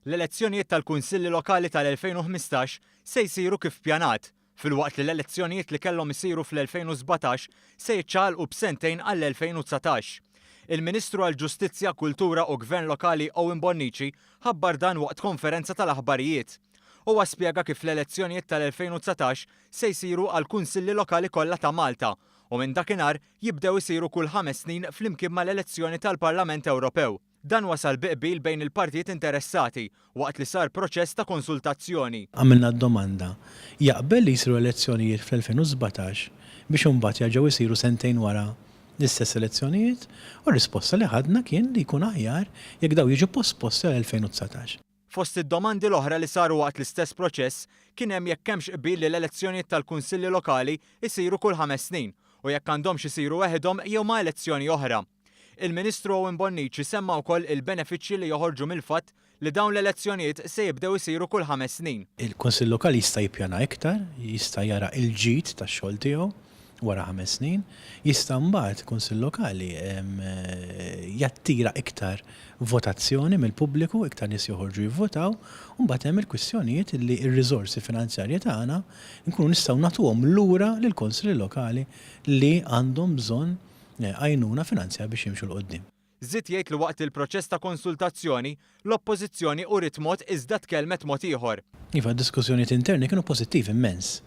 L-elezzjonijiet tal-Kunsilli Lokali tal-2015 se jsiru kif ppjanat, filwaqt li l-elezzjonijiet li kellhom isiru fl-2017 se jiċċaqalqu b'sentejn għall-2019. Il-Ministru għall-Ġustizzja, Kultura u Gvern Lokali Owen Bonnici ħabbar dan waqt konferenza tal-aħbarijiet. Huwa spjega kif l-elezzjonijiet tal-2019 se jsiru għall-Kunsilli Lokali kollha ta' Malta u minn dakinhar jibdew isiru kull 5 snin flimkien mal-elezzjoni tal-Parlament Ewropew. Dan wasal biqbil bejn il-partijiet interessati waqt li sar proċess ta' konsultazzjoni. Għamilna d-domanda, jaqbel li jisiru elezzjonijiet fl-2017 biex imbagħad jerġgħu jsiru sentejn wara l-istess elezzjonijiet, u r-risposta li ħadna kien li jkun aħjar jekk daw jiġu posposti għal-2019. Fost id-domandi l-oħra li saru waqt l-istess proċess kien hemm jekk hemmx qbil li l-elezzjonijiet tal-Kunsilli Lokali jsiru kull 5 snin u jekk għandhomx isiru weħedhom jew ma' elezzjoni oħra. Il-Ministru Owen Bonnici semma wkoll il-benefiċċji li joħorġu mill-fatt li dawn l-elezzjonijiet se jibdew isiru kull 5 snin. Il-Kunsill Lokali jista' jippjana iktar, jista' jara il-ġid tax-xogħol tiegħu wara 5 snin, jista' mbagħad Kunsill Lokali jattira iktar votazzjoni mill-pubbliku, iktar nies joħorġu jivvotaw, u mbagħad hemm il-kwistjonijiet li r-riżorsi finanzjarji tagħna nkunu nistgħu nagħtuhom lura lill-Kunsilli Lokali li għandhom bżonn għajnuna finanzja biex jimxu l-qoddim. Żied jgħid li waqt il-proċess ta' konsultazzjoni l-Oppożizzjoni uriet mod iżda tkellmet mod ieħor. Iva, d-diskussjonijiet interni kienu pożittivi immens.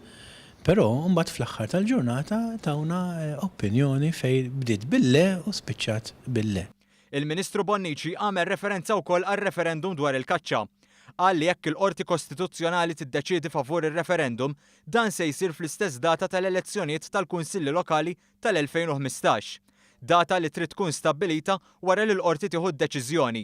Però mbagħad fl-aħħar tal-ġurnata tawna opinjoni fejn bdiet bille u spiċċat bille. Il-Ministru Bonnici għamel referenza wkoll għar-referendum dwar il-kaċċa. Qal li jekk il-Qorti Kostituzzjonali tiddeċiedi favur ir-referendum, dan se jsir fl-istess data tal-elezzjonijiet tal-Kunsilli Lokali tal-2015. Data li trid tkun stabbilita wara li l-Qorti tieħu d-deċiżjoni.